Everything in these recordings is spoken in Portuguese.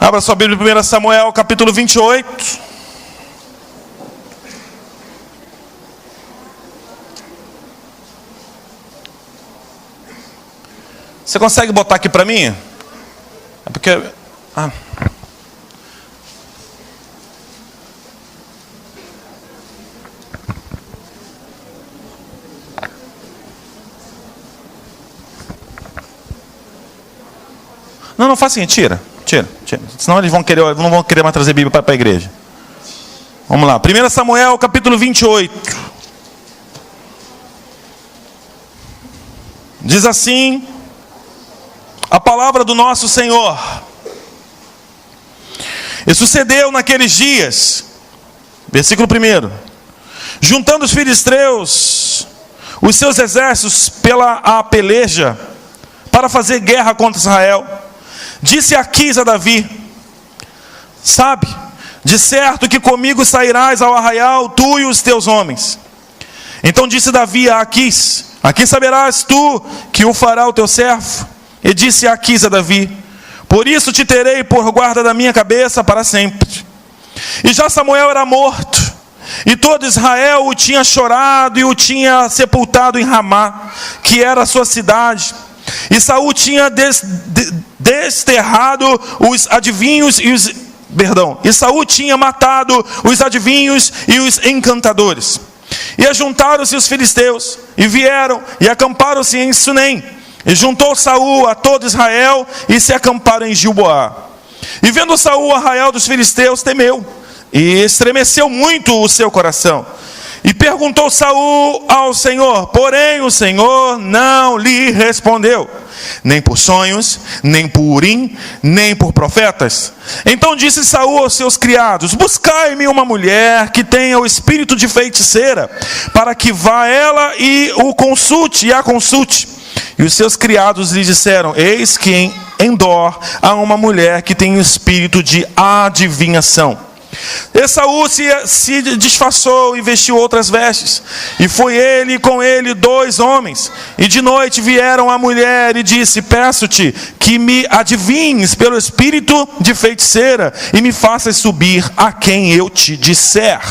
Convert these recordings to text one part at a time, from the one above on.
Abra sua Bíblia em 1 Samuel, capítulo 28. Você consegue botar aqui para mim? É porque... Não faz assim, tira. Senão eles não vão querer mais trazer Bíblia para a igreja. Vamos lá, 1 Samuel, capítulo 28. Diz assim a palavra do nosso Senhor. E sucedeu naqueles dias, versículo 1, juntando os filisteus, os seus exércitos pela peleja, para fazer guerra contra Israel, disse Aquis a Davi: sabe, de certo que comigo sairás ao arraial, tu e os teus homens. Então disse Davi a Aquis: aqui saberás tu que o fará o teu servo. E disse Aquis a Davi: por isso te terei por guarda da minha cabeça para sempre. E já Samuel era morto, e todo Israel o tinha chorado e o tinha sepultado em Ramá, que era a sua cidade. E Saul tinha desterrado os adivinhos e Saul tinha matado os adivinhos e os encantadores. E ajuntaram-se os filisteus, e vieram, e acamparam-se em Sunem. E juntou Saul a todo Israel, e se acamparam em Gilboá. E vendo Saul o arraial dos filisteus, temeu, e estremeceu muito o seu coração. E perguntou Saul ao Senhor, porém o Senhor não lhe respondeu, nem por sonhos, nem por Urim, nem por profetas. Então disse Saul aos seus criados: buscai-me uma mulher que tenha o espírito de feiticeira, para que vá ela e a consulte. E os seus criados lhe disseram: eis que em Endor há uma mulher que tem o espírito de adivinhação. E Saul se disfarçou e vestiu outras vestes, e foi ele com ele 2 homens. E de noite vieram a mulher e disse: peço-te que me adivinhes pelo espírito de feiticeira, e me faças subir a quem eu te disser.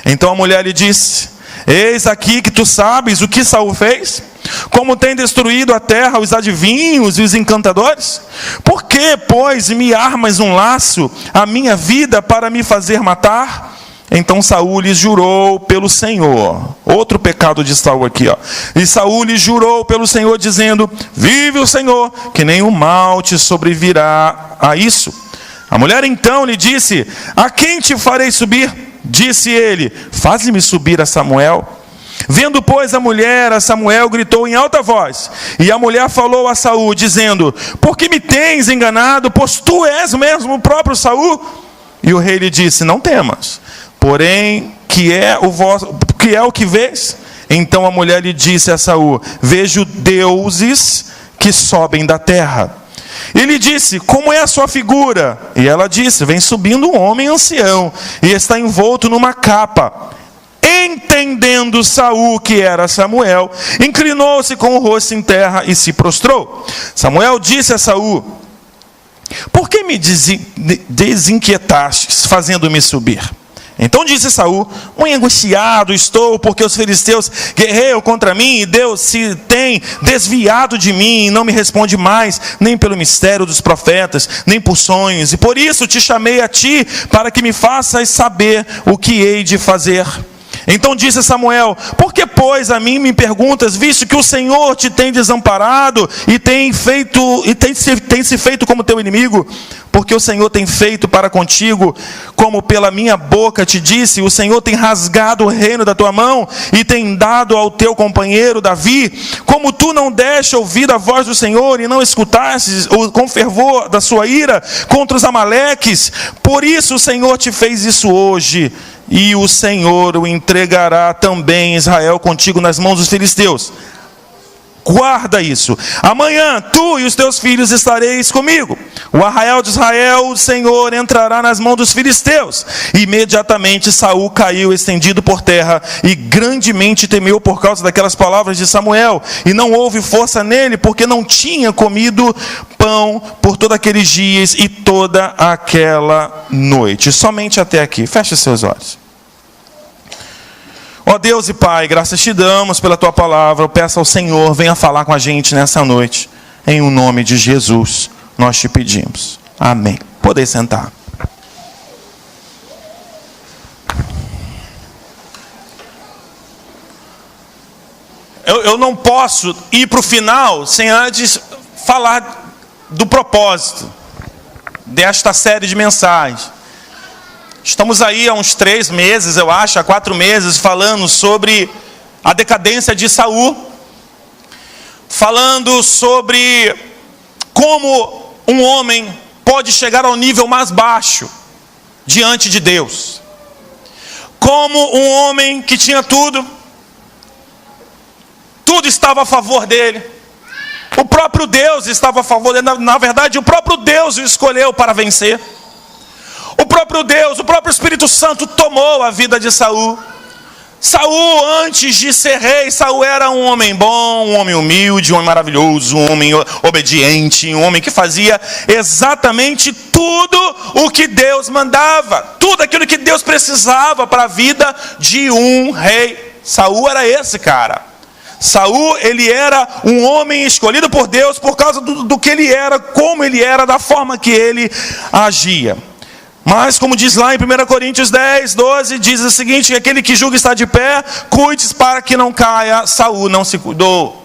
Então a mulher lhe disse: eis aqui que tu sabes o que Saul fez, como tem destruído a terra os adivinhos e os encantadores. Por que, pois, me armas um laço à minha vida para me fazer matar? Então Saul lhe jurou pelo Senhor. Outro pecado de Saul aqui, ó. E Saul lhe jurou pelo Senhor, dizendo: vive o Senhor, que nenhum mal te sobrevirá a isso. A mulher então lhe disse: a quem te farei subir? Disse ele: faze-me subir a Samuel. Vendo, pois, a mulher a Samuel, gritou em alta voz. E a mulher falou a Saul, dizendo: por que me tens enganado, pois tu és mesmo o próprio Saul? E o rei lhe disse: não temas, porém, que é o que vês? Então a mulher lhe disse a Saul: vejo deuses que sobem da terra. Ele disse: como é a sua figura? E ela disse: vem subindo um homem ancião, e está envolto numa capa. Entendendo Saul que era Samuel, inclinou-se com o rosto em terra e se prostrou. Samuel disse a Saul: por que me desinquietastes, fazendo-me subir? Então disse Saul: muito angustiado estou, porque os filisteus guerreiam contra mim, e Deus se tem desviado de mim, e não me responde mais, nem pelo mistério dos profetas, nem por sonhos. E por isso te chamei a ti, para que me faças saber o que hei de fazer. Então disse Samuel: por que, pois, a mim me perguntas, visto que o Senhor te tem desamparado e tem se feito como teu inimigo? Porque o Senhor tem feito para contigo, como pela minha boca te disse, o Senhor tem rasgado o reino da tua mão e tem dado ao teu companheiro Davi. Como tu não deste ouvir a voz do Senhor e não escutastes com fervor da sua ira contra os amaleques, por isso o Senhor te fez isso hoje. E o Senhor o entregará também, Israel, contigo nas mãos dos filisteus. guarda isso. Amanhã tu e os teus filhos estareis comigo. O arraial de Israel, o Senhor, entrará nas mãos dos filisteus. Imediatamente Saul caiu estendido por terra e grandemente temeu por causa daquelas palavras de Samuel. E não houve força nele, porque não tinha comido pão por todos aqueles dias e toda aquela noite. Somente até aqui. Feche seus olhos. Ó Deus e Pai, graças te damos pela tua palavra. Eu peço ao Senhor, venha falar com a gente nessa noite. Em o nome de Jesus, nós te pedimos. Amém. Podem sentar. Eu não posso ir para o final sem antes falar do propósito desta série de mensagens. Estamos aí há uns 3 meses, eu acho, há 4 meses, falando sobre a decadência de Saul. Falando sobre como um homem pode chegar ao nível mais baixo diante de Deus. Como um homem que tinha tudo estava a favor dele. O próprio Deus estava a favor dele. Na verdade, o próprio Deus o escolheu para vencer. O próprio Deus, o próprio Espírito Santo tomou a vida de Saul. Saul, antes de ser rei, Saul era um homem bom, um homem humilde, um homem maravilhoso, um homem obediente, um homem que fazia exatamente tudo o que Deus mandava. Tudo aquilo que Deus precisava para a vida de um rei. Saul era esse cara. Saul, ele era um homem escolhido por Deus por causa do que ele era, como ele era, da forma que ele agia. Mas, como diz lá em 1 Coríntios 10, 12, diz o seguinte: aquele que julga estar de pé, cuide-se para que não caia. Saul não se cuidou.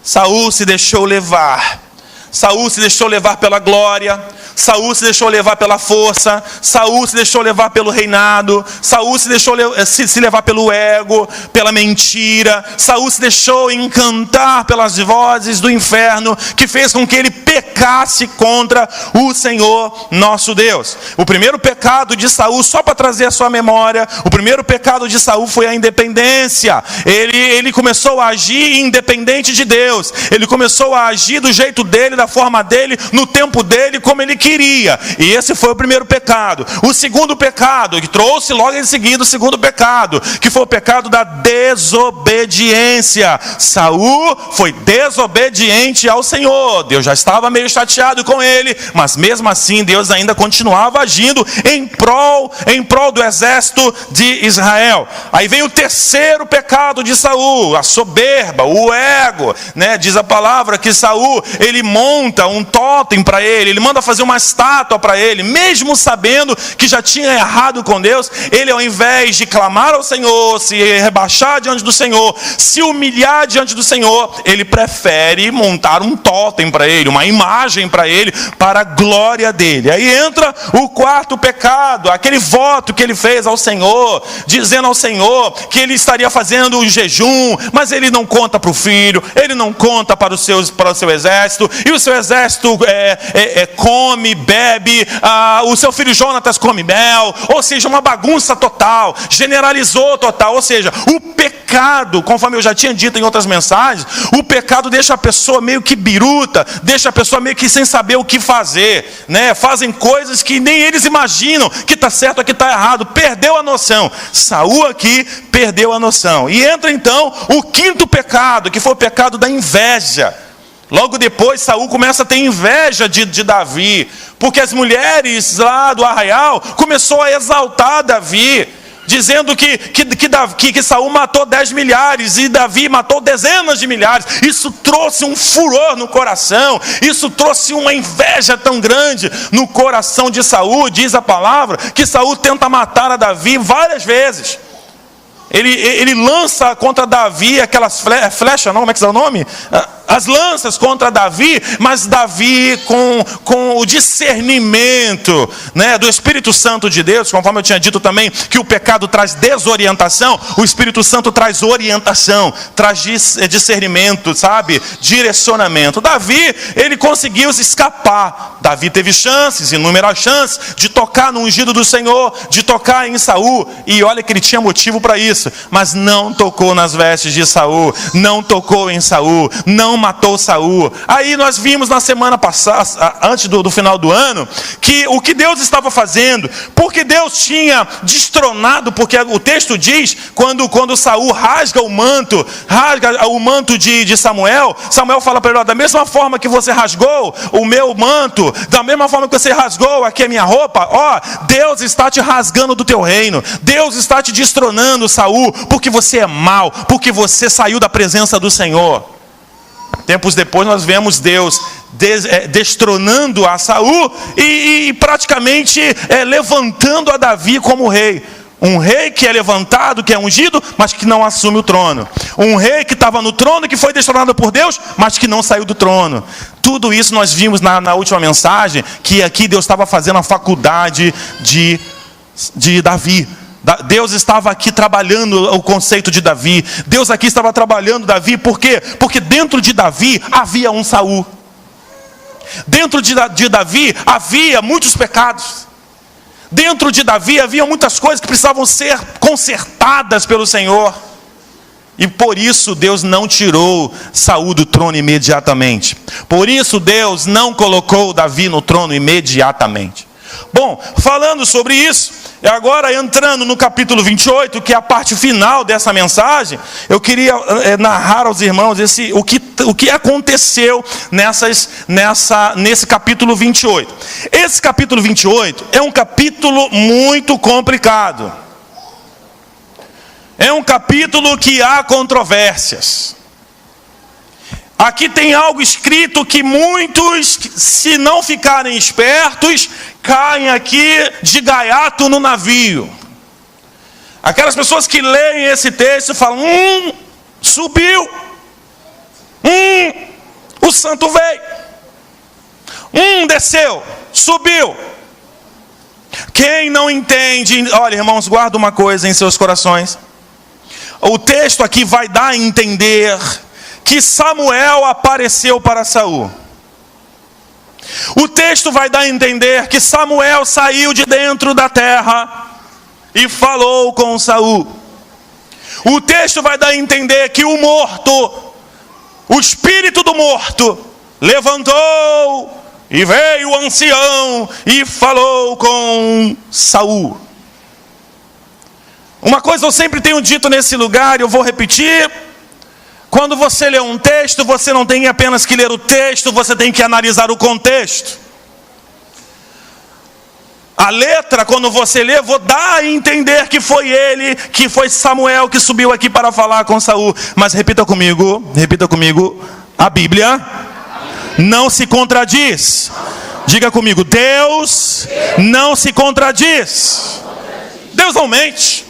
Saul se deixou levar. Saul se deixou levar pela glória. Saul se deixou levar pela força. Saul se deixou levar pelo reinado. Saul se deixou se levar pelo ego, pela mentira. Saul se deixou encantar pelas vozes do inferno, que fez com que ele pecasse contra o Senhor nosso Deus. O primeiro pecado de Saul, só para trazer a sua memória, o primeiro pecado de Saul foi a independência. Ele começou a agir independente de Deus. Ele começou a agir do jeito dele, da forma dele, no tempo dele, como ele queria. E esse foi o primeiro pecado. O segundo pecado, que trouxe logo em seguida o segundo pecado, que foi o pecado da desobediência. Saul foi desobediente ao Senhor. Deus já estava meio chateado com ele, mas mesmo assim Deus ainda continuava agindo em prol do exército de Israel. Aí vem o terceiro pecado de Saul, a soberba, o ego, né? Diz a palavra que Saul, ele monta um tótem para ele manda fazer uma estátua para ele, mesmo sabendo que já tinha errado com Deus. Ele, ao invés de clamar ao Senhor, se rebaixar diante do Senhor, se humilhar diante do Senhor, ele prefere montar um tótem para ele, uma imagem para ele, para a glória dele. Aí entra o quarto pecado, aquele voto que ele fez ao Senhor, dizendo ao Senhor que ele estaria fazendo um jejum, mas ele não conta para o filho, ele não conta para o seu exército, e o seu exército come, bebe, o seu filho Jonatas come mel, ou seja, uma bagunça total, generalizou total. Ou seja, o pecado, conforme eu já tinha dito em outras mensagens, o pecado deixa a pessoa meio que biruta, deixa a pessoa meio que sem saber o que fazer, né? Fazem coisas que nem eles imaginam que está certo ou que está errado, perdeu a noção. Saul aqui perdeu a noção. E entra então o quinto pecado, que foi o pecado da inveja. Logo depois, Saul começa a ter inveja de Davi, porque as mulheres lá do arraial começou a exaltar Davi, dizendo que Saul matou 10 milhares e Davi matou dezenas de milhares. Isso trouxe um furor no coração, isso trouxe uma inveja tão grande no coração de Saul. Diz a palavra que Saul tenta matar a Davi várias vezes. Ele lança contra Davi aquelas flechas, não, como é que é o nome? As lanças contra Davi, mas Davi com o discernimento, né, do Espírito Santo de Deus, conforme eu tinha dito também, que o pecado traz desorientação, o Espírito Santo traz orientação, traz discernimento, sabe? Direcionamento. Davi, ele conseguiu se escapar. Davi teve chances, inúmeras chances, de tocar no ungido do Senhor, de tocar em Saul, e olha que ele tinha motivo para isso, mas não tocou nas vestes de Saul, não tocou em Saul, não não matou Saul. Aí nós vimos na semana passada, antes do final do ano, que o que Deus estava fazendo, porque Deus tinha destronado, porque o texto diz, quando Saul rasga o manto de Samuel, Samuel fala para ele: da mesma forma que você rasgou o meu manto, da mesma forma que você rasgou aqui a minha roupa, Deus está te rasgando do teu reino, Deus está te destronando, Saul, porque você é mau, porque você saiu da presença do Senhor. Tempos depois nós vemos Deus destronando a Saul e praticamente levantando a Davi como rei. Um rei que é levantado, que é ungido, mas que não assume o trono. Um rei que estava no trono, que foi destronado por Deus, mas que não saiu do trono. Tudo isso nós vimos na última mensagem, que aqui Deus estava fazendo a faculdade de Davi. Deus estava aqui trabalhando o conceito de Davi. Deus aqui estava trabalhando Davi, por quê? Porque dentro de Davi havia um Saul. Dentro de Davi havia muitos pecados. Dentro de Davi havia muitas coisas que precisavam ser consertadas pelo Senhor. E por isso Deus não tirou Saul do trono imediatamente. Por isso Deus não colocou Davi no trono imediatamente. Bom, falando sobre isso, e agora entrando no capítulo 28, que é a parte final dessa mensagem, eu queria narrar aos irmãos o que aconteceu nesse capítulo 28. Esse capítulo 28 é um capítulo muito complicado. É um capítulo que há controvérsias. Aqui tem algo escrito que muitos, se não ficarem espertos, caem aqui de gaiato no navio. Aquelas pessoas que leem esse texto falam: subiu. O santo veio. Desceu. Subiu. Quem não entende, olha, irmãos, guarda uma coisa em seus corações. O texto aqui vai dar a entender que Samuel apareceu para Saul. O texto vai dar a entender que Samuel saiu de dentro da terra e falou com Saul. O texto vai dar a entender que o morto, o espírito do morto, levantou e veio o ancião e falou com Saul. Uma coisa eu sempre tenho dito nesse lugar, eu vou repetir: quando você lê um texto, você não tem apenas que ler o texto, você tem que analisar o contexto. A letra, quando você lê, vou dar a entender que foi Samuel que subiu aqui para falar com Saul. Mas repita comigo, a Bíblia não se contradiz. Diga comigo: Deus não se contradiz. Deus não mente.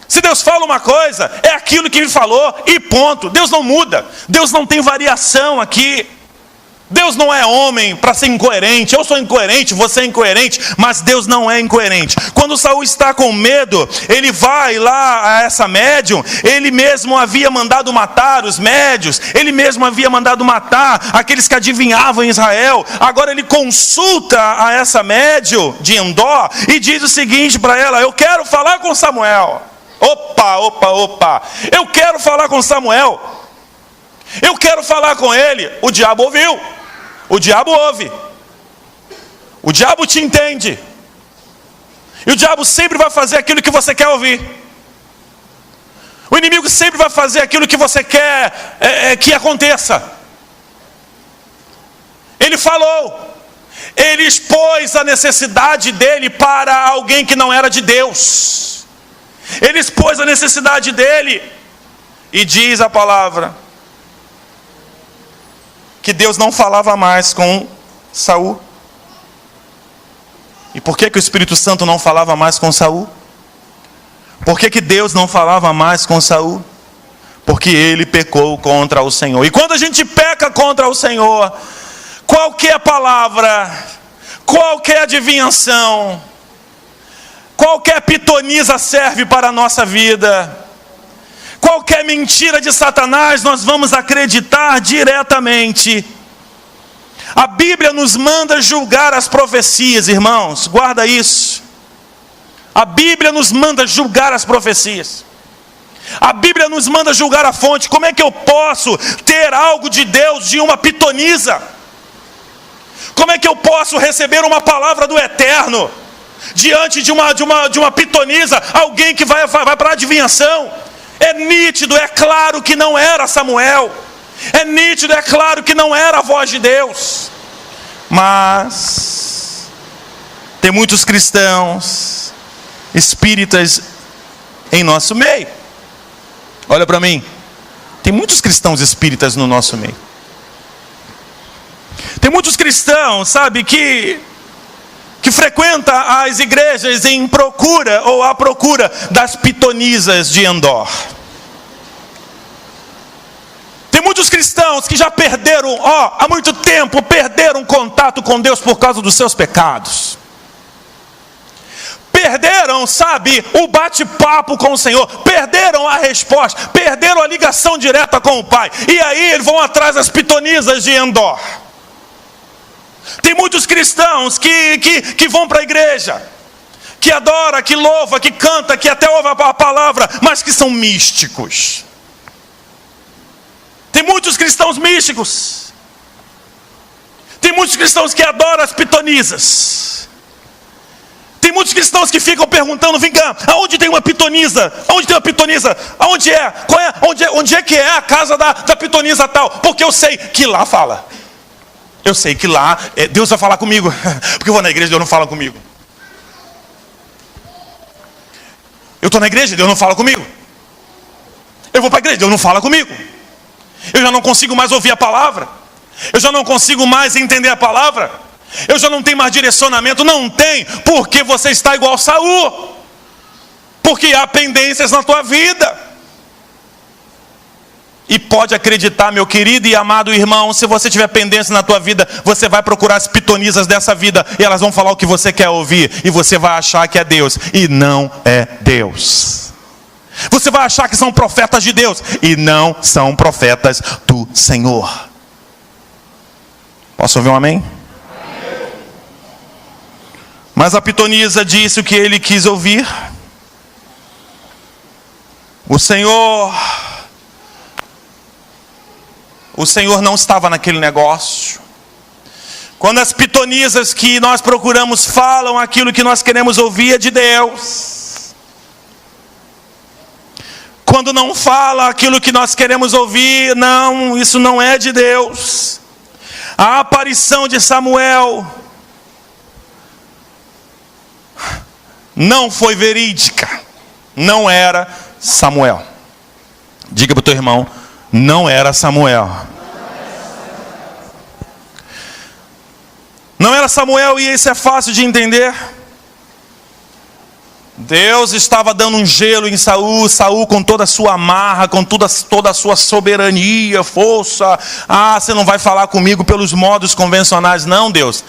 Se Deus fala uma coisa, é aquilo que Ele falou e ponto. Deus não muda. Deus não tem variação aqui. Deus não é homem para ser incoerente. Eu sou incoerente, você é incoerente, mas Deus não é incoerente. Quando Saul está com medo, ele vai lá a essa médium. Ele mesmo havia mandado matar os médios. Ele mesmo havia mandado matar aqueles que adivinhavam em Israel. Agora ele consulta a essa médium de Endor e diz o seguinte para ela: eu quero falar com Samuel. Opa, eu quero falar com Samuel. Eu quero falar com ele. O diabo ouviu. O diabo ouve. O diabo te entende. E o diabo sempre vai fazer aquilo que você quer ouvir. O inimigo sempre vai fazer aquilo que você quer que aconteça. Ele falou. Ele expôs a necessidade dele para alguém que não era de Deus. Ele expôs a necessidade dele. E diz a palavra que Deus não falava mais com Saul. E por que o Espírito Santo não falava mais com Saul? Por que Deus não falava mais com Saul? Porque ele pecou contra o Senhor. E quando a gente peca contra o Senhor, qualquer palavra, qualquer adivinhação, qualquer pitonisa serve para a nossa vida. Qualquer mentira de Satanás nós vamos acreditar diretamente. A Bíblia nos manda julgar as profecias, irmãos, guarda isso. A Bíblia nos manda julgar as profecias. A Bíblia nos manda julgar a fonte. Como é que eu posso ter algo de Deus de uma pitonisa? Como é que eu posso receber uma palavra do Eterno diante de uma pitonisa, alguém que vai para a adivinhação? É nítido, é claro que não era Samuel. É nítido, é claro que não era a voz de Deus. Mas tem muitos cristãos espíritas em nosso meio. Olha para mim. Tem muitos cristãos espíritas no nosso meio. Tem muitos cristãos, sabe, que frequenta as igrejas em procura ou à procura das pitonisas de Endor. Tem muitos cristãos que já perderam, há muito tempo, perderam contato com Deus por causa dos seus pecados. Perderam, sabe, o bate-papo com o Senhor. Perderam a resposta. Perderam a ligação direta com o Pai. E aí eles vão atrás das pitonisas de Endor. Tem muitos cristãos que vão para a igreja, que adora, que louva, que canta, que até ouve a palavra, mas que são místicos. Tem muitos cristãos místicos. Tem muitos cristãos que adoram as pitonisas. Tem muitos cristãos que ficam perguntando: vem cá, aonde tem uma pitonisa? Aonde tem uma pitonisa? Aonde é? Qual é? Onde é que é a casa da pitonisa tal? Porque eu sei que lá fala. Eu sei que lá Deus vai falar comigo. Porque eu vou na igreja, Deus não fala comigo. Eu estou na igreja, Deus não fala comigo. Eu vou para a igreja, Deus não fala comigo. Eu já não consigo mais ouvir a palavra. Eu já não consigo mais entender a palavra. Eu já não tenho mais direcionamento. Não tem, porque você está igual Saul. Porque há pendências na tua vida. E pode acreditar, meu querido e amado irmão, se você tiver pendência na tua vida, você vai procurar as pitonisas dessa vida, e elas vão falar o que você quer ouvir, e você vai achar que é Deus, e não é Deus. Você vai achar que são profetas de Deus, e não são profetas do Senhor. Posso ouvir um amém? Mas a pitonisa disse o que ele quis ouvir. O Senhor não estava naquele negócio. Quando as pitonisas que nós procuramos falam aquilo que nós queremos ouvir, é de Deus. Quando não fala aquilo que nós queremos ouvir, não, isso não é de Deus. A aparição de Samuel não foi verídica. Não era Samuel. Diga para o teu irmão: não era Samuel. Não era Samuel, e isso é fácil de entender. Deus estava dando um gelo em Saul. Saul, com toda a sua amarra, com toda a sua soberania, força. Você não vai falar comigo pelos modos convencionais, não, Deus.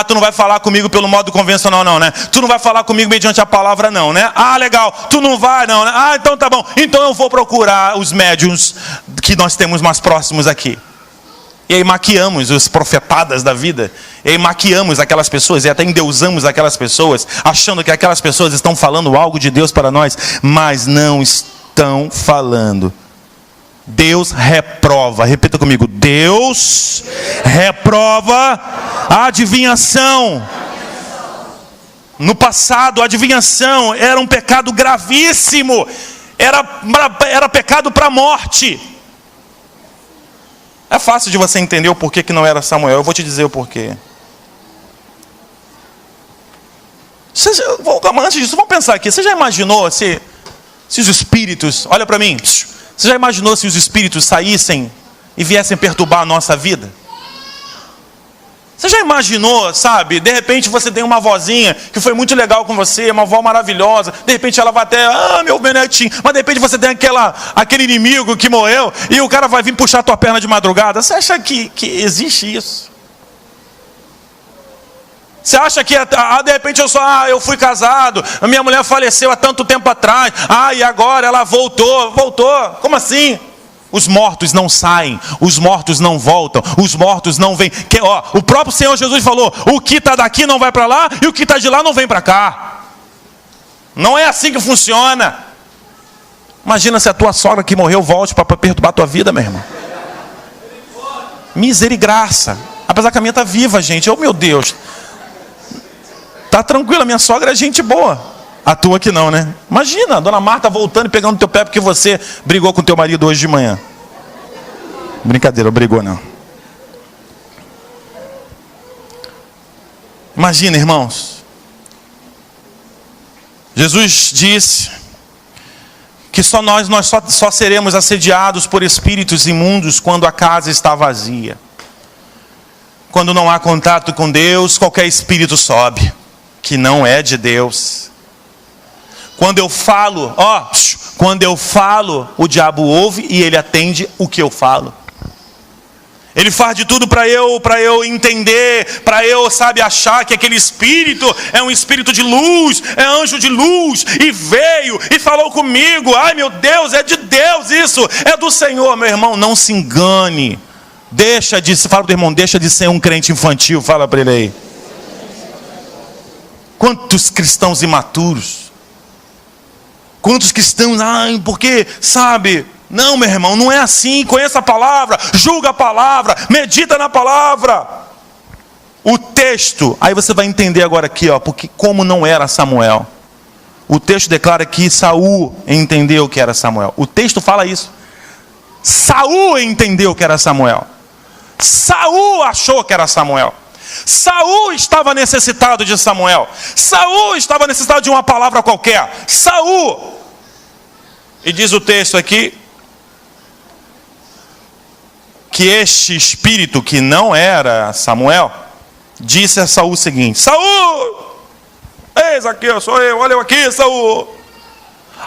Tu não vai falar comigo pelo modo convencional, não, né? Tu não vai falar comigo mediante a palavra, não, né? Legal, tu não vai, não, né? Então tá bom. Então eu vou procurar os médiuns que nós temos mais próximos aqui. E aí maquiamos os profetadas da vida. E aí maquiamos aquelas pessoas e até endeusamos aquelas pessoas, achando que aquelas pessoas estão falando algo de Deus para nós, mas não estão falando. Deus reprova. Repita comigo: Deus reprova a adivinhação. No passado, a adivinhação era um pecado gravíssimo. Era pecado para a morte. É fácil de você entender o porquê que não era Samuel. Eu vou te dizer o porquê. Antes disso, vamos pensar aqui. Você já imaginou se os espíritos... Olha para mim. Você já imaginou se os espíritos saíssem e viessem perturbar a nossa vida? Você já imaginou, sabe? De repente você tem uma vozinha que foi muito legal com você, uma avó maravilhosa. De repente ela vai até, meu netinho. Mas de repente você tem aquele inimigo que morreu e o cara vai vir puxar a tua perna de madrugada. Você acha que existe isso? Você acha que, de repente eu fui casado, a minha mulher faleceu há tanto tempo atrás, e agora ela voltou. Como assim? Os mortos não saem, os mortos não voltam, os mortos não vêm. O próprio Senhor Jesus falou: o que está daqui não vai para lá, e o que está de lá não vem para cá. Não é assim que funciona. Imagina se a tua sogra que morreu volte para perturbar a tua vida, meu irmão. Misericórdia. Apesar que a minha está viva, gente. Oh, meu Deus. Tá tranquila, minha sogra é gente boa. A tua que não, né? Imagina, a dona Marta voltando e pegando teu pé porque você brigou com teu marido hoje de manhã. Brincadeira, brigou não. Imagina, irmãos. Jesus disse que nós só seremos assediados por espíritos imundos quando a casa está vazia. Quando não há contato com Deus, qualquer espírito sobe, que não é de Deus. Quando eu falo, o diabo ouve e ele atende o que eu falo. Ele faz de tudo para eu entender, para eu, achar que aquele espírito é um espírito de luz, é anjo de luz, e veio e falou comigo. Ai, meu Deus, é de Deus isso, é do Senhor. Meu irmão, não se engane. Fala para o irmão, deixa de ser um crente infantil, fala para ele aí. Quantos cristãos imaturos. Quantos cristãos, porque, não, meu irmão, não é assim. Conheça a palavra, julga a palavra, medita na palavra. O texto, aí você vai entender agora aqui, porque como não era Samuel. O texto declara que Saul entendeu que era Samuel. O texto fala isso. Saul entendeu que era Samuel. Saul achou que era Samuel. Saul estava necessitado de Samuel. Saul estava necessitado de uma palavra qualquer. Saul. E diz o texto aqui que este espírito que não era Samuel disse a Saul o seguinte: Saul, eis aqui, sou eu, olha eu aqui, Saul.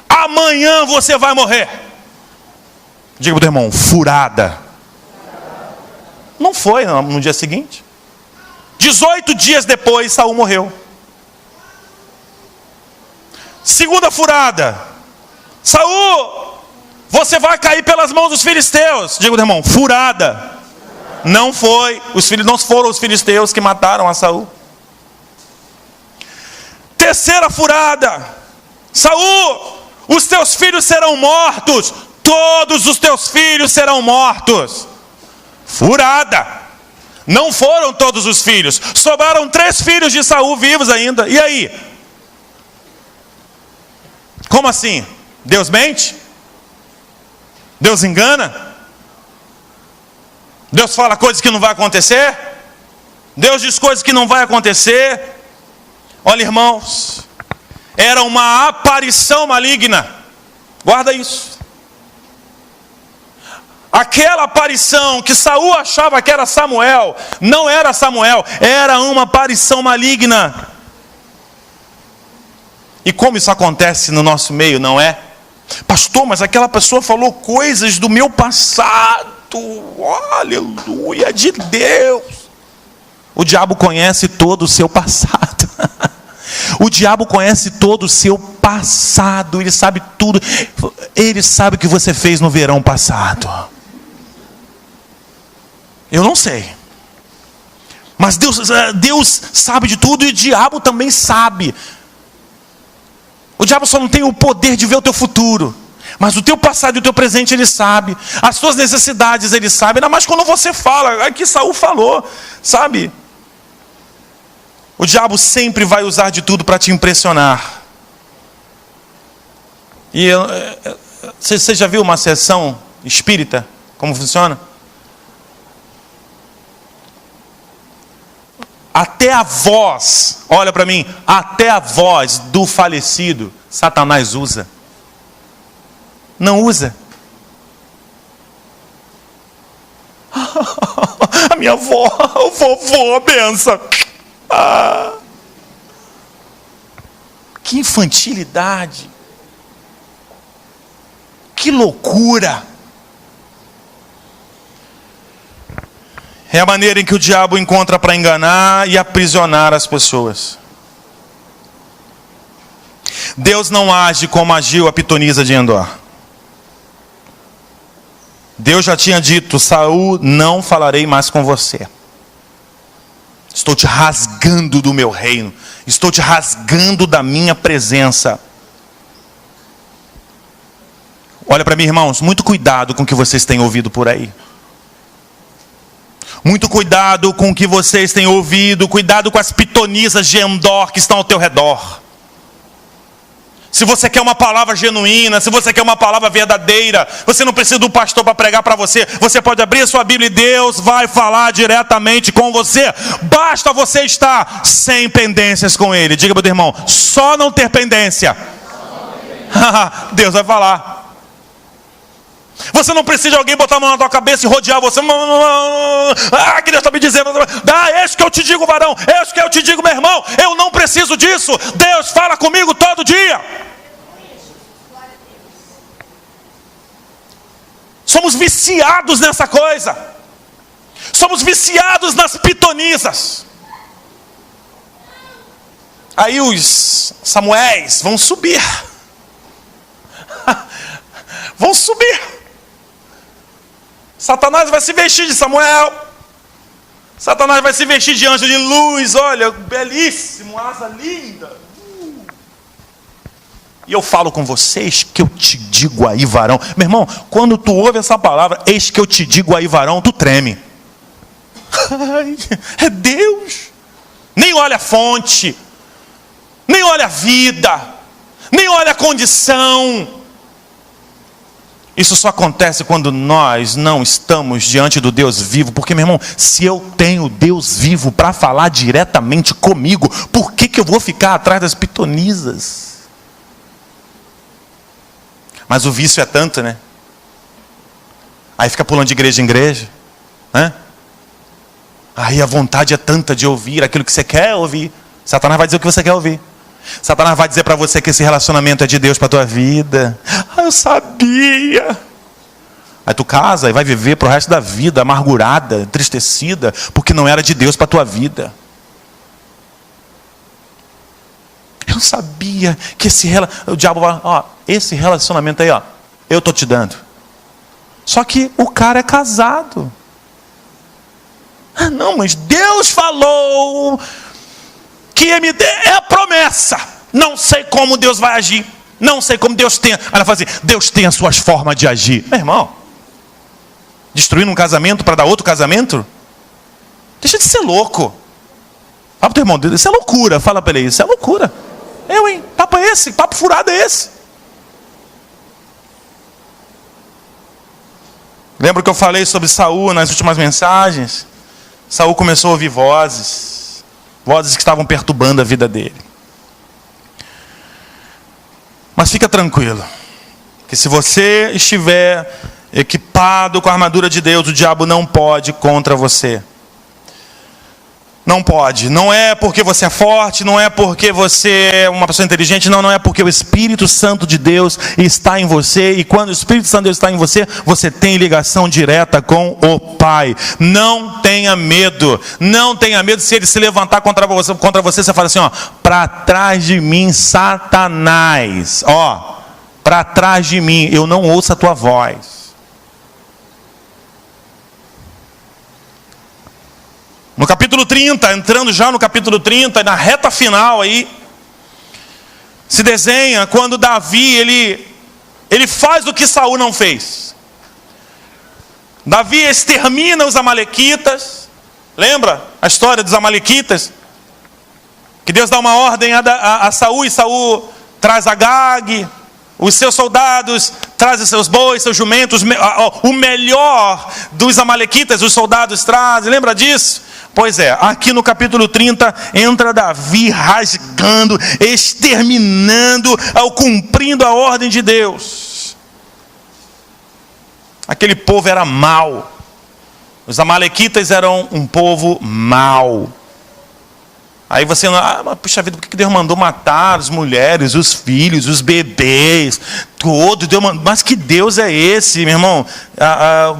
Amanhã você vai morrer. Diga para o teu irmão, furada. Não foi no dia seguinte. 18 dias depois, Saul morreu. Segunda furada. Saul, você vai cair pelas mãos dos filisteus. Diga, irmão, furada. Não foi. Não foram os filisteus que mataram a Saul. Terceira furada. Saul, os teus filhos serão mortos. Todos os teus filhos serão mortos. Furada. Não foram todos os filhos. Sobraram 3 filhos de Saul vivos ainda. E aí? Como assim? Deus mente? Deus engana? Deus fala coisas que não vai acontecer? Deus diz coisas que não vai acontecer? Olha, irmãos, era uma aparição maligna. Guarda isso. Aquela aparição que Saul achava que era Samuel, não era Samuel, era uma aparição maligna. E como isso acontece no nosso meio, não é? Pastor, mas aquela pessoa falou coisas do meu passado. Aleluia, de Deus. O diabo conhece todo o seu passado. O diabo conhece todo o seu passado. Ele sabe tudo. Ele sabe o que você fez no verão passado. Eu não sei. Mas Deus sabe de tudo e o diabo também sabe. O diabo só não tem o poder de ver o teu futuro. Mas o teu passado e o teu presente ele sabe. As tuas necessidades ele sabe. Ainda mais quando você fala. Aqui Saul falou. Sabe? O diabo sempre vai usar de tudo para te impressionar. E você já viu uma sessão espírita? Como funciona? Até a voz, olha para mim, até a voz do falecido, Satanás usa. Não usa. A minha avó, o vovô, a benção. Que infantilidade. Que loucura. É a maneira em que o diabo encontra para enganar e aprisionar as pessoas. Deus não age como agiu a pitonisa de Endor. Deus já tinha dito: Saul, não falarei mais com você. Estou te rasgando do meu reino. Estou te rasgando da minha presença. Olha para mim, irmãos, muito cuidado com o que vocês têm ouvido por aí. Muito cuidado com o que vocês têm ouvido, cuidado com as pitonisas de Endor que estão ao teu redor. Se você quer uma palavra genuína, se você quer uma palavra verdadeira, você não precisa do pastor para pregar para você. Você pode abrir a sua Bíblia e Deus vai falar diretamente com você. Basta você estar sem pendências com Ele. Diga para o irmão, só não ter pendência. Deus vai falar. Você não precisa de alguém botar a mão na tua cabeça e rodear você. Que Deus está me dizendo. Eis que eu te digo, varão. Eis que eu te digo, meu irmão. Eu não preciso disso. Deus fala comigo todo dia. Somos viciados nessa coisa. Somos viciados nas pitonisas. Aí os Samuéis vão subir. Vão subir. Satanás vai se vestir de Samuel. Satanás vai se vestir de anjo de luz. Olha, belíssimo, asa linda. E eu falo com vocês que eu te digo aí, varão. Meu irmão, quando tu ouve essa palavra, eis que eu te digo aí, varão, tu treme. Ai, é Deus. Nem olha a fonte. Nem olha a vida. Nem olha a condição. Isso só acontece quando nós não estamos diante do Deus vivo. Porque, meu irmão, se eu tenho Deus vivo para falar diretamente comigo, por que eu vou ficar atrás das pitonisas? Mas o vício é tanto, né? Aí fica pulando de igreja em igreja, né? Aí a vontade é tanta de ouvir aquilo que você quer ouvir. Satanás vai dizer o que você quer ouvir. Satanás vai dizer para você que esse relacionamento é de Deus para a tua vida. Eu sabia. Aí tu casa e vai viver pro resto da vida amargurada, entristecida, porque não era de Deus para a tua vida. Eu sabia que o diabo vai, esse relacionamento aí, eu tô te dando. Só que o cara é casado. Não, mas Deus falou que me dê, é a promessa. Não sei como Deus vai agir. Não sei como Deus tem. Ela fala assim, Deus tem as suas formas de agir. Meu irmão, destruindo um casamento para dar outro casamento? Deixa de ser louco. Fala pro teu irmão, isso é loucura. Fala para ele, isso é loucura. Papo é esse? Papo furado é esse? Lembra que eu falei sobre Saul nas últimas mensagens? Saul começou a ouvir vozes que estavam perturbando a vida dele. Mas fica tranquilo, que se você estiver equipado com a armadura de Deus, o diabo não pode contra você. Não pode. Não é porque você é forte, não é porque você é uma pessoa inteligente, não é porque o Espírito Santo de Deus está em você. E quando o Espírito Santo de Deus está em você, você tem ligação direta com o Pai. Não tenha medo. Não tenha medo se ele se levantar contra você, você fala assim, para trás de mim, Satanás. Para trás de mim, eu não ouço a tua voz. No capítulo 30, entrando já no capítulo 30, na reta final aí, se desenha quando Davi, ele faz o que Saul não fez. Davi extermina os amalequitas. Lembra a história dos amalequitas? Que Deus dá uma ordem a Saul, e Saul traz Agag, os seus soldados trazem seus bois, seus jumentos, o melhor dos amalequitas, os soldados trazem. Lembra disso? Pois é, aqui no capítulo 30, entra Davi rasgando, exterminando, cumprindo a ordem de Deus. Aquele povo era mau. Os amalequitas eram um povo mau. Aí você, mas puxa vida, por que Deus mandou matar as mulheres, os filhos, os bebês, tudo? Mas que Deus é esse, meu irmão?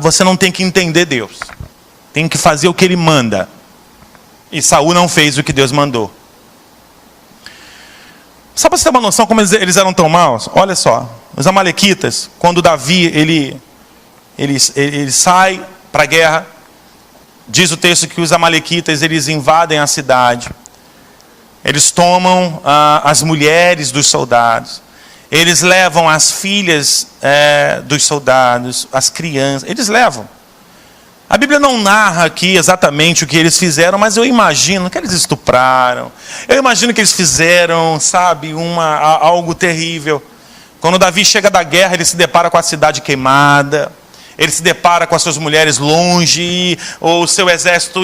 Você não tem que entender Deus. Tem que fazer o que Ele manda. E Saul não fez o que Deus mandou. Só para você ter uma noção como eles eram tão maus, olha só. Os amalequitas, quando Davi ele sai para a guerra, diz o texto que os amalequitas eles invadem a cidade. Eles tomam as mulheres dos soldados. Eles levam as filhas dos soldados, as crianças, eles levam. A Bíblia não narra aqui exatamente o que eles fizeram, mas eu imagino que eles estupraram. Eu imagino que eles fizeram, sabe, algo terrível. Quando Davi chega da guerra, ele se depara com a cidade queimada. Ele se depara com as suas mulheres longe, ou o seu exército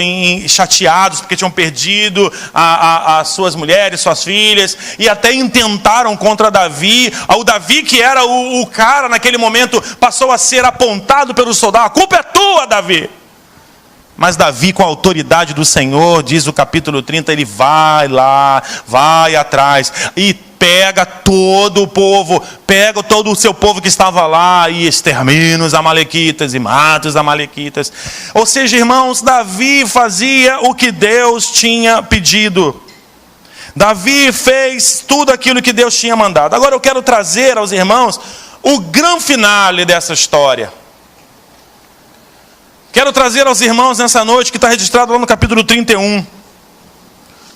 chateados porque tinham perdido as suas mulheres, suas filhas, e até intentaram contra Davi. O Davi, que era o cara naquele momento, passou a ser apontado pelos soldados. A culpa é tua, Davi. Mas Davi, com a autoridade do Senhor, diz o capítulo 30, ele vai lá, vai atrás e pega todo o povo, pega todo o seu povo que estava lá e extermina os amalequitas e mata os amalequitas. Ou seja, irmãos, Davi fazia o que Deus tinha pedido. Davi fez tudo aquilo que Deus tinha mandado. Agora eu quero trazer aos irmãos o grande finale dessa história. Quero trazer aos irmãos nessa noite, que está registrado lá no capítulo 31.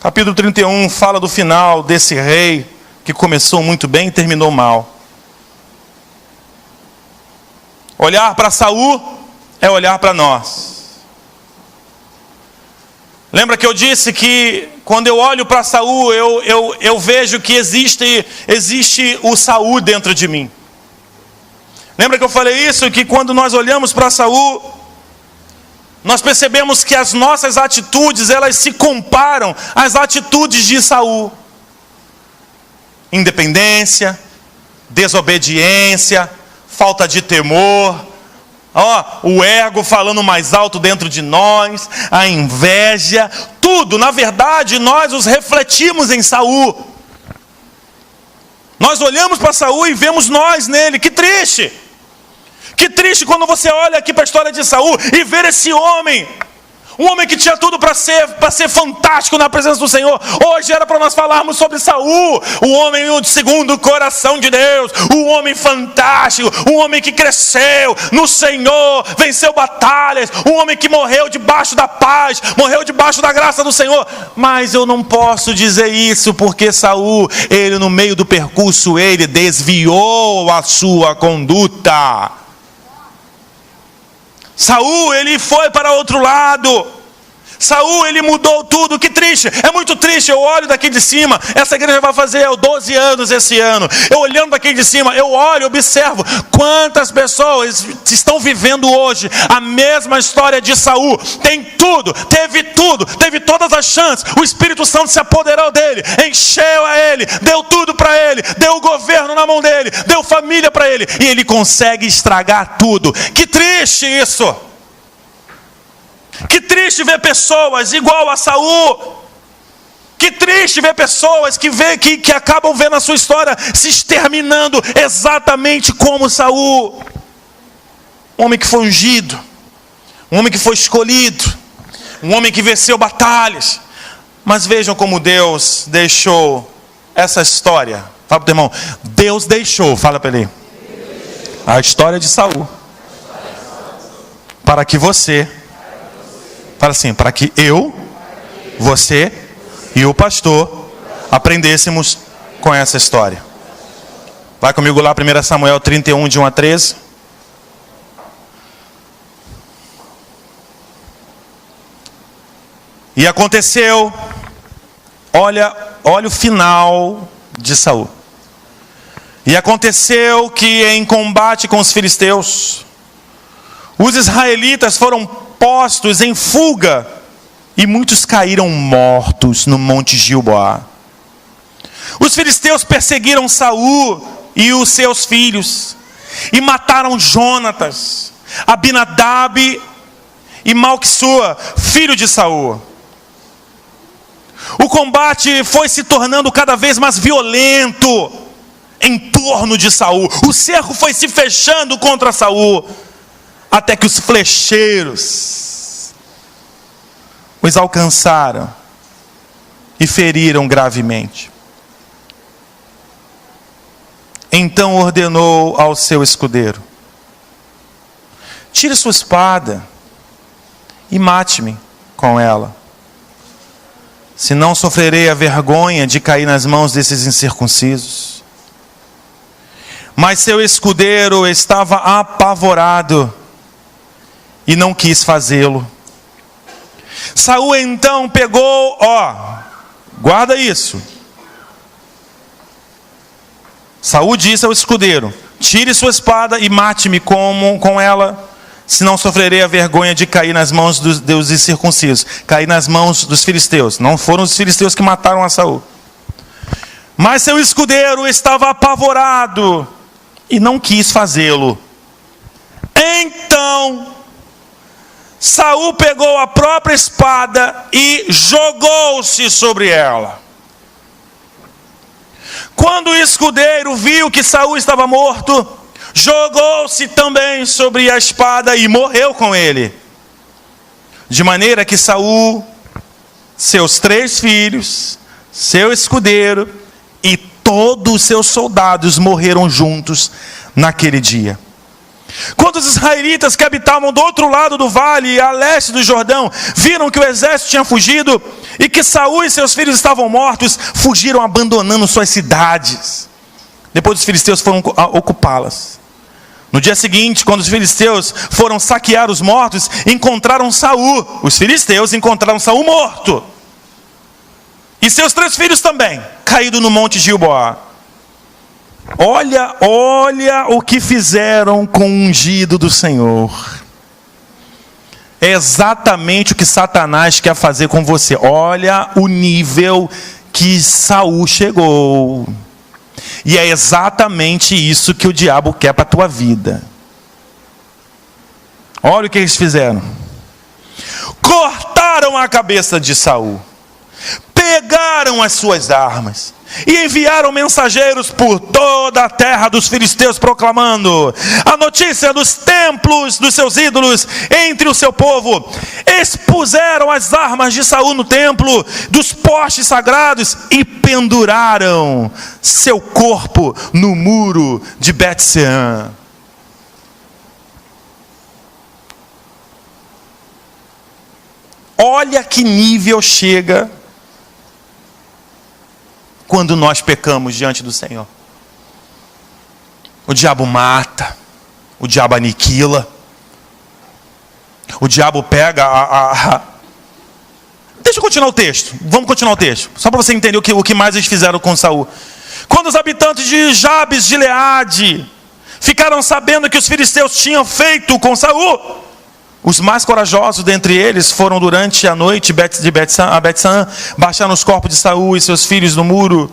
Capítulo 31 fala do final desse rei, que começou muito bem e terminou mal. Olhar para Saul é olhar para nós. Lembra que eu disse que quando eu olho para Saul, eu vejo que existe o Saul dentro de mim. Lembra que eu falei isso? Que quando nós olhamos para Saul, nós percebemos que as nossas atitudes, elas se comparam às atitudes de Saul. Independência, desobediência, falta de temor, o ego falando mais alto dentro de nós, a inveja, tudo, na verdade, nós os refletimos em Saul. Nós olhamos para Saul e vemos nós nele. Que triste! Que triste quando você olha aqui para a história de Saul e vê esse homem, um homem que tinha tudo para ser fantástico na presença do Senhor. Hoje era para nós falarmos sobre Saul, o homem segundo o coração de Deus, o homem fantástico, um homem que cresceu no Senhor, venceu batalhas, um homem que morreu debaixo da paz, morreu debaixo da graça do Senhor. Mas eu não posso dizer isso, porque Saul, ele no meio do percurso, ele desviou a sua conduta. Saul, ele foi para outro lado. Saul, ele mudou tudo. Que triste, é muito triste. Eu olho daqui de cima, essa igreja vai fazer 12 anos esse ano. Eu olhando daqui de cima, eu olho, observo quantas pessoas estão vivendo hoje a mesma história de Saul. Tem tudo, teve todas as chances. O Espírito Santo se apoderou dele, encheu a ele, deu tudo para ele, deu o governo na mão dele, deu família para ele, e ele consegue estragar tudo. Que triste isso. Que triste ver pessoas igual a Saul. Que triste ver pessoas que acabam vendo a sua história se exterminando exatamente como Saul. Um homem que foi ungido, um homem que foi escolhido, um homem que venceu batalhas. Mas vejam como Deus deixou essa história. Fala para o teu irmão, Deus deixou, fala para ele, a história de Saul, para que você, fala assim, para que eu, você e o pastor aprendêssemos com essa história. Vai comigo lá, 1 Samuel 31, de 1 a 13. E aconteceu, olha o final de Saul. E aconteceu que em combate com os filisteus, os israelitas foram postos em fuga, e muitos caíram mortos no monte Gilboá. Os filisteus perseguiram Saul e os seus filhos, e mataram Jonatas, Abinadab e Malquissua, filho de Saul. O combate foi se tornando cada vez mais violento em torno de Saul. O cerco foi se fechando contra Saul, até que os flecheiros os alcançaram e feriram gravemente. Então ordenou ao seu escudeiro: tire sua espada e mate-me com ela, senão sofrerei a vergonha de cair nas mãos desses incircuncisos. Mas seu escudeiro estava apavorado e não quis fazê-lo. Saul então pegou, guarda isso. Saul disse ao escudeiro: tire sua espada e mate-me com ela, senão sofrerei a vergonha de cair nas mãos dos deuses incircuncisos. Cair nas mãos dos filisteus. Não foram os filisteus que mataram a Saul. Mas seu escudeiro estava apavorado e não quis fazê-lo. Então Saul pegou a própria espada e jogou-se sobre ela. Quando o escudeiro viu que Saul estava morto, jogou-se também sobre a espada e morreu com ele. De maneira que Saul, seus 3 filhos, seu escudeiro e todos os seus soldados morreram juntos naquele dia. Quando os israelitas que habitavam do outro lado do vale, a leste do Jordão, viram que o exército tinha fugido e que Saul e seus filhos estavam mortos, fugiram abandonando suas cidades. Depois os filisteus foram ocupá-las. No dia seguinte, quando os filisteus foram saquear os mortos, encontraram Saul. Os filisteus encontraram Saul morto. E seus 3 filhos também, caídos no monte Gilboá. Olha o que fizeram com o ungido do Senhor. É exatamente o que Satanás quer fazer com você. Olha o nível que Saul chegou. E é exatamente isso que o diabo quer para a tua vida. Olha o que eles fizeram. Cortaram a cabeça de Saul. Pegaram as suas armas e enviaram mensageiros por toda a terra dos filisteus, proclamando a notícia dos templos dos seus ídolos entre o seu povo. Expuseram as armas de Saul no templo, dos postes sagrados, e penduraram seu corpo no muro de Bet-sean. Olha que nível chega quando nós pecamos diante do Senhor. O diabo mata, o diabo aniquila, o diabo pega Deixa eu continuar o texto, vamos continuar o texto, só para você entender o que mais eles fizeram com Saul. Quando os habitantes de Jabes de Gileade ficaram sabendo que os filisteus tinham feito com Saul, os mais corajosos dentre eles foram durante a noite de Bet-sean, baixaram os corpos de Saul e seus filhos no muro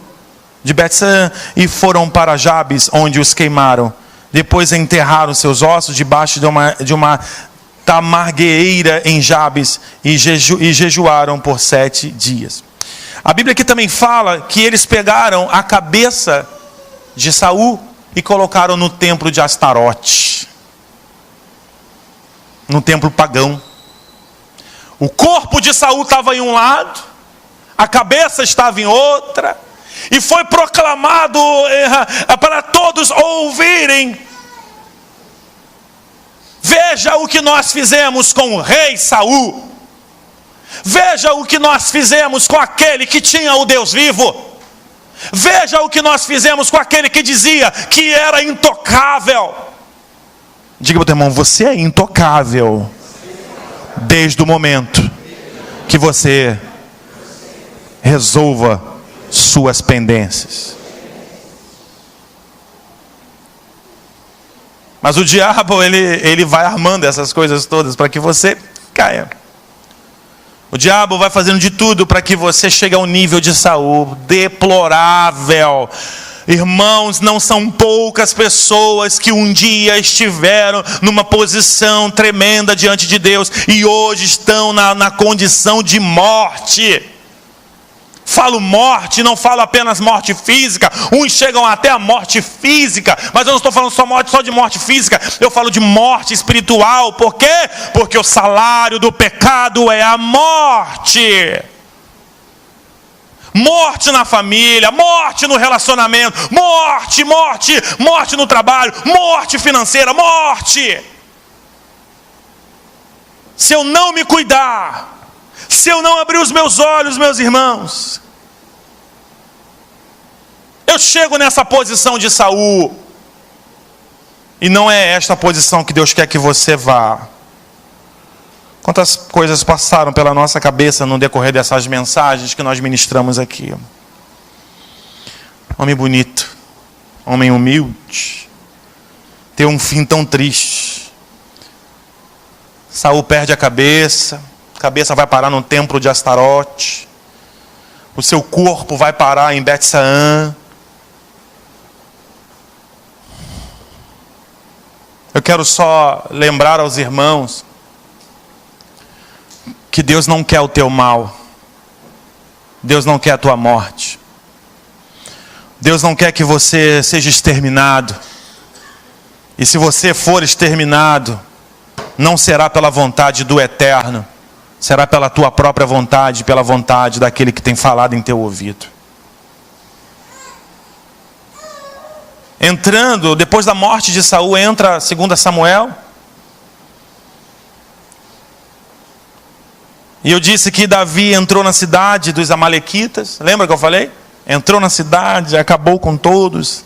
de Bet-sean e foram para Jabes, onde os queimaram. Depois enterraram seus ossos debaixo de uma tamargueira em Jabes e jejuaram por 7 dias. A Bíblia aqui também fala que eles pegaram a cabeça de Saul e colocaram no templo de Astarote, no templo pagão. O corpo de Saul estava em um lado, a cabeça estava em outra, e foi proclamado para todos ouvirem: veja o que nós fizemos com o rei Saul, veja o que nós fizemos com aquele que tinha o Deus vivo, veja o que nós fizemos com aquele que dizia que era intocável. Diga para o teu irmão: você é intocável desde o momento que você resolva suas pendências. Mas o diabo, ele vai armando essas coisas todas para que você caia. O diabo vai fazendo de tudo para que você chegue ao nível de Saul, deplorável. Irmãos, não são poucas pessoas que um dia estiveram numa posição tremenda diante de Deus e hoje estão na condição de morte. Falo morte, não falo apenas morte física. Uns chegam até a morte física, mas eu não estou falando só de morte física. Eu falo de morte espiritual. Por quê? Porque o salário do pecado é a morte. Morte na família, morte no relacionamento, morte no trabalho, morte financeira, morte. Se eu não me cuidar, se eu não abrir os meus olhos, meus irmãos, eu chego nessa posição de Saul. E não é esta a posição que Deus quer que você vá. Quantas coisas passaram pela nossa cabeça no decorrer dessas mensagens que nós ministramos aqui. Homem bonito, homem humilde, ter um fim tão triste. Saul perde a cabeça vai parar no templo de Astarote, o seu corpo vai parar em Bet-Saã. Eu quero só lembrar aos irmãos que Deus não quer o teu mal. Deus não quer a tua morte. Deus não quer que você seja exterminado. E se você for exterminado, não será pela vontade do Eterno, será pela tua própria vontade, pela vontade daquele que tem falado em teu ouvido. Entrando, depois da morte de Saul, entra 2 Samuel. E eu disse que Davi entrou na cidade dos amalequitas. Lembra que eu falei? Entrou na cidade, acabou com todos.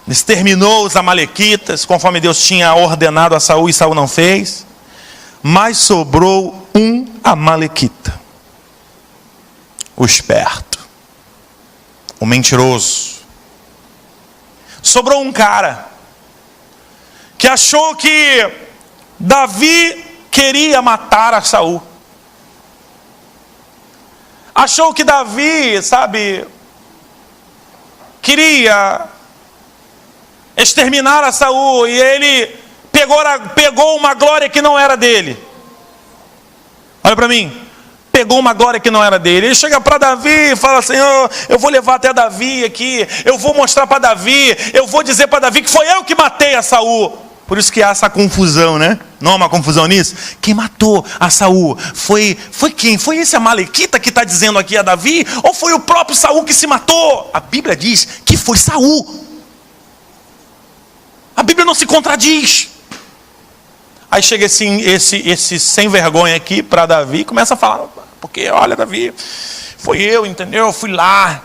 Exterminou os amalequitas, conforme Deus tinha ordenado a Saul, e Saul não fez. Mas sobrou um amalequita. O esperto. O mentiroso. Sobrou um cara que achou que Davi queria matar a Saul. Achou que Davi, queria exterminar a Saul, e ele pegou uma glória que não era dele. Olha para mim. Pegou uma glória que não era dele. Ele chega para Davi e fala: Senhor, eu vou levar até Davi aqui, eu vou mostrar para Davi, eu vou dizer para Davi que foi eu que matei a Saul. Por isso que há essa confusão, né? Não há uma confusão nisso? Quem matou a Saul foi quem? Foi esse amalequita que está dizendo aqui a Davi? Ou foi o próprio Saul que se matou? A Bíblia diz que foi Saul. A Bíblia não se contradiz. Aí chega esse sem vergonha aqui para Davi e começa a falar: porque olha, Davi, foi eu, entendeu? Eu fui lá,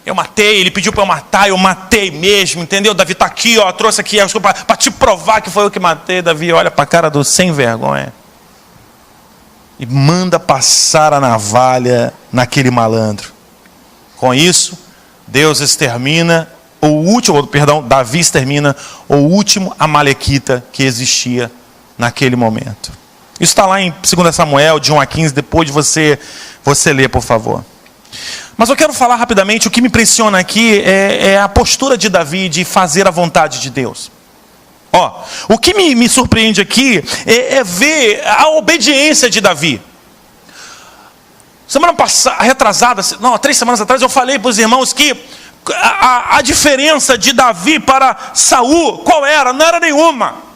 eu matei, ele pediu para eu matar, eu matei mesmo, entendeu? Davi está aqui, ó, trouxe aqui para te provar que foi eu que matei. Davi olha para a cara do sem vergonha e manda passar a navalha naquele malandro. Com isso, Davi extermina o último amalequita que existia naquele momento. Isso está lá em 2 Samuel, de 1 a 15, depois de você ler, por favor. Mas eu quero falar rapidamente, o que me impressiona aqui é a postura de Davi de fazer a vontade de Deus. O que me surpreende aqui é ver a obediência de Davi. Semana passada, retrasada, 3 semanas atrás, eu falei para os irmãos que a diferença de Davi para Saul, qual era? Não era nenhuma.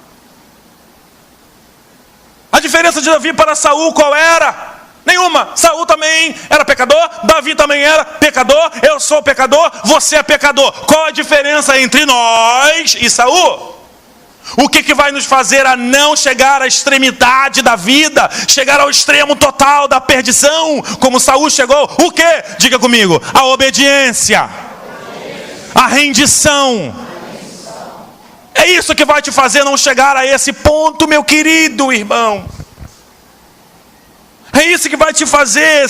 A diferença de Davi para Saul qual era? Nenhuma. Saul também era pecador, Davi também era pecador, eu sou pecador, você é pecador. Qual a diferença entre nós e Saul? O que vai nos fazer a não chegar à extremidade da vida, chegar ao extremo total da perdição, como Saul chegou? O que? Diga comigo: a obediência, a rendição. É isso que vai te fazer não chegar a esse ponto, meu querido irmão. É isso que vai te fazer,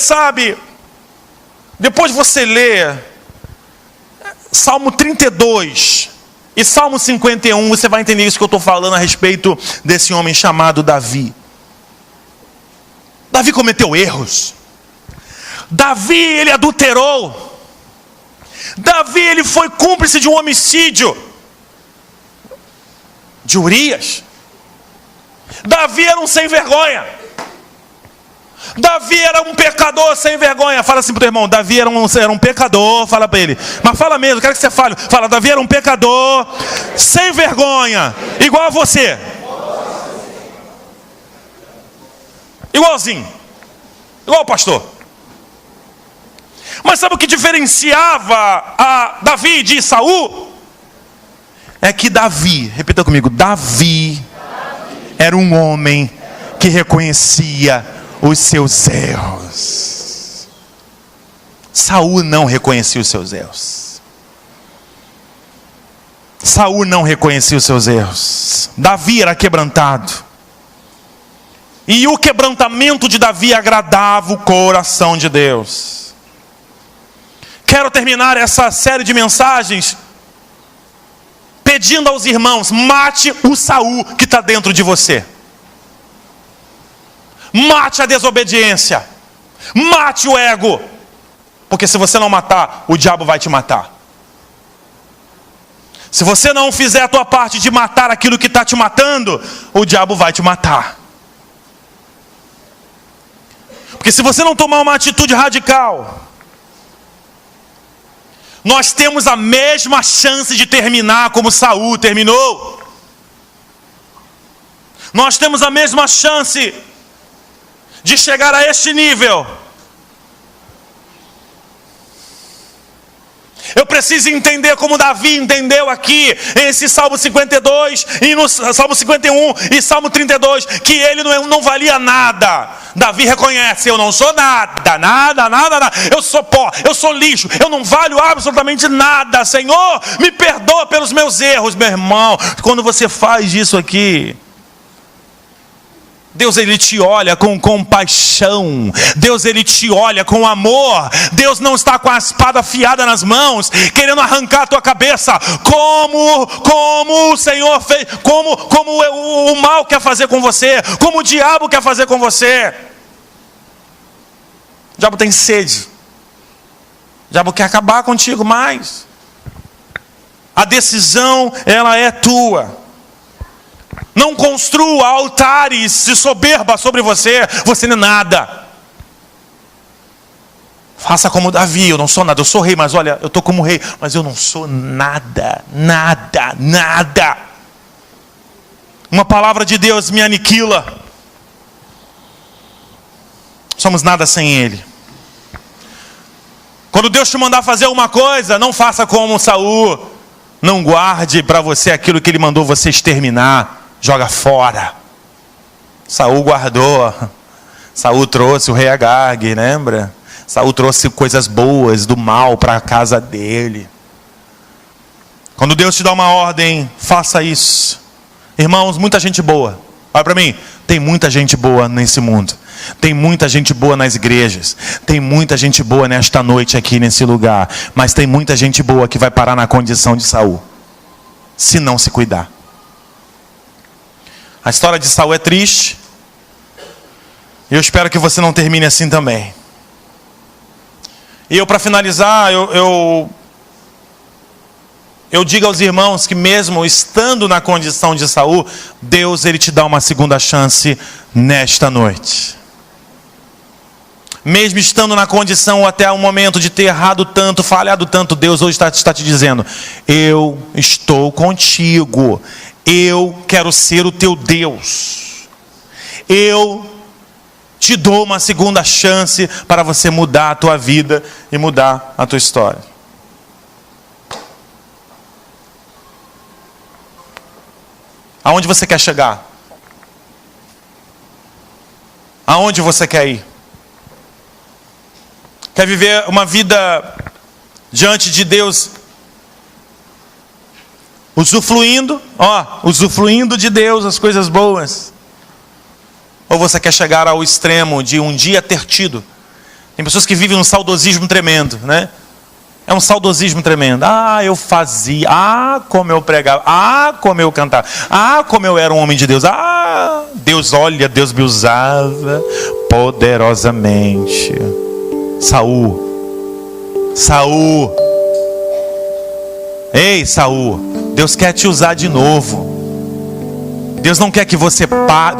depois você lê Salmo 32 e Salmo 51, você vai entender isso que eu estou falando a respeito desse homem chamado Davi. Davi cometeu erros. Davi, ele adulterou. Davi, ele foi cúmplice de um homicídio de Urias. Davi era um sem vergonha. Davi era um pecador sem vergonha. Fala assim para o teu irmão: Davi era um pecador. Fala para ele. Mas fala mesmo, quero que você fale. Fala: Davi era um pecador sem vergonha, igual a você. Igualzinho. Igual o pastor. Mas sabe o que diferenciava a Davi de Saul? É que Davi, repita comigo, Davi era um homem que reconhecia os seus erros. Saul não reconhecia os seus erros. Saul não reconhecia os seus erros. Davi era quebrantado. E o quebrantamento de Davi agradava o coração de Deus. Quero terminar essa série de mensagens pedindo aos irmãos: mate o Saul que está dentro de você. Mate a desobediência. Mate o ego. Porque se você não matar, o diabo vai te matar. Se você não fizer a tua parte de matar aquilo que está te matando, o diabo vai te matar. Porque se você não tomar uma atitude radical, nós temos a mesma chance de terminar como Saul terminou. Nós temos a mesma chance de chegar a este nível. Eu preciso entender como Davi entendeu aqui, em esse Salmo 52, e no Salmo 51 e Salmo 32, que ele não valia nada. Davi reconhece: eu não sou nada, nada. Eu sou pó, eu sou lixo, eu não valho absolutamente nada. Senhor, me perdoa pelos meus erros. Meu irmão, quando você faz isso aqui, Deus, ele te olha com compaixão. Deus, ele te olha com amor. Deus não está com a espada afiada nas mãos, querendo arrancar a tua cabeça, como o Senhor fez, como o mal quer fazer com você, como o diabo quer fazer com você. O diabo tem sede. O diabo quer acabar contigo, mas a decisão, ela é tua. Não construa altares de soberba sobre você. Você não é nada. Faça como Davi: eu não sou nada. Eu sou rei, mas olha, eu estou como rei, mas eu não sou nada. Uma palavra de Deus me aniquila. Somos nada sem Ele. Quando Deus te mandar fazer uma coisa, não faça como Saul. Não guarde para você aquilo que Ele mandou você exterminar. Joga fora. Saul guardou. Saul trouxe o rei Agag, lembra? Saul trouxe coisas boas do mal para a casa dele. Quando Deus te dá uma ordem, faça isso. Irmãos, muita gente boa. Olha para mim. Tem muita gente boa nesse mundo. Tem muita gente boa nas igrejas. Tem muita gente boa nesta noite aqui nesse lugar. Mas tem muita gente boa que vai parar na condição de Saul, se não se cuidar. A história de Saul é triste. E eu espero que você não termine assim também. E eu, para finalizar, eu digo aos irmãos que mesmo estando na condição de Saul, Deus, ele te dá uma segunda chance nesta noite. Mesmo estando na condição até o momento de ter errado tanto, falhado tanto, Deus hoje está te dizendo: eu estou contigo. Eu quero ser o teu Deus. Eu te dou uma segunda chance para você mudar a tua vida e mudar a tua história. Aonde você quer chegar? Aonde você quer ir? Quer viver uma vida diante de Deus usufruindo de Deus as coisas boas? Ou você quer chegar ao extremo de um dia ter tido? Tem pessoas que vivem um saudosismo tremendo, né? É um saudosismo tremendo. Eu fazia. Como eu pregava. Como eu cantava. Como eu era um homem de Deus. Deus me usava poderosamente. Saul. Ei, Saul, Deus quer te usar de novo. Deus não quer que você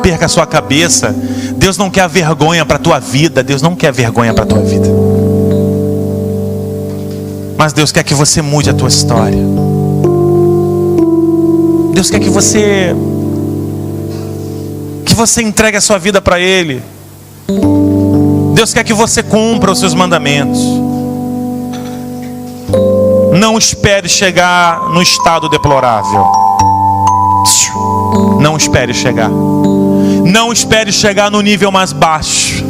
perca a sua cabeça. Deus não quer a vergonha para a tua vida. Deus não quer vergonha para a tua vida. Mas Deus quer que você mude a tua história. Deus quer que você entregue a sua vida para Ele. Deus quer que você cumpra os seus mandamentos. Não espere chegar no estado deplorável. Não espere chegar. Não espere chegar no nível mais baixo.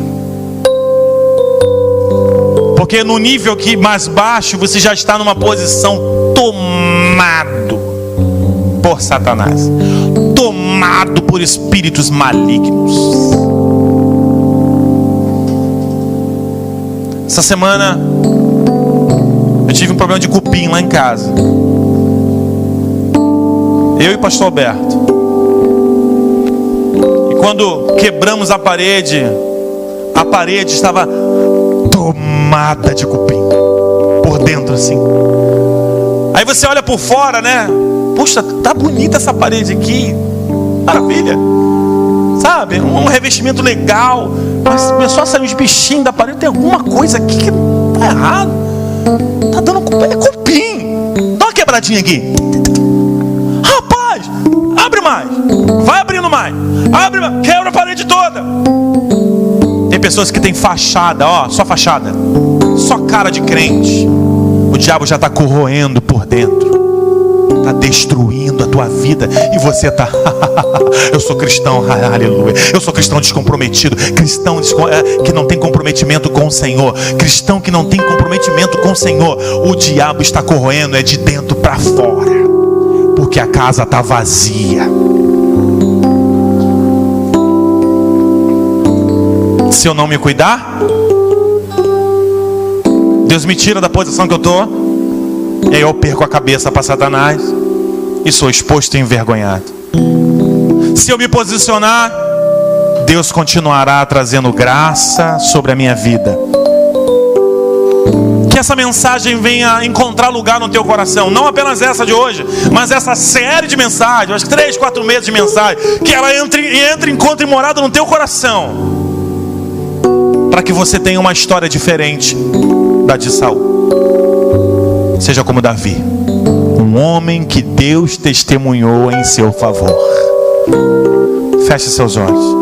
Porque no nível mais baixo você já está numa posição tomado. por Satanás, tomado por espíritos malignos. Essa semana eu tive um problema de cupim lá em casa. Eu e o pastor Alberto. E quando quebramos a parede estava tomada de cupim por dentro assim. Aí você olha por fora, né? Puxa, tá bonita essa parede aqui, maravilha, sabe? Um revestimento legal, mas começou a sair uns bichinhos da parede. Tem alguma coisa aqui que tá errado. Tá dando cupim. Dá uma quebradinha aqui. Rapaz, abre mais. Vai abrindo mais. Abre mais. Quebra a parede toda. Tem pessoas que têm fachada, ó, só fachada, só cara de crente. O diabo já está corroendo por dentro, está destruindo a tua vida. E você está, eu sou cristão, aleluia. Eu sou cristão descomprometido, cristão que não tem comprometimento com o Senhor, cristão que não tem comprometimento com o Senhor. O diabo está corroendo, é de dentro para fora, porque a casa está vazia. Se eu não me cuidar, Deus me tira da posição que eu estou, e aí eu perco a cabeça para Satanás e sou exposto e envergonhado. Se eu me posicionar, Deus continuará trazendo graça sobre a minha vida. Que essa mensagem venha encontrar lugar no teu coração. Não apenas essa de hoje, mas essa série de mensagens, acho que 3, 4 meses de mensagem, que ela entre, encontre morada no teu coração, para que você tenha uma história diferente da de Saul. Seja como Davi, um homem que Deus testemunhou em seu favor. Feche seus olhos.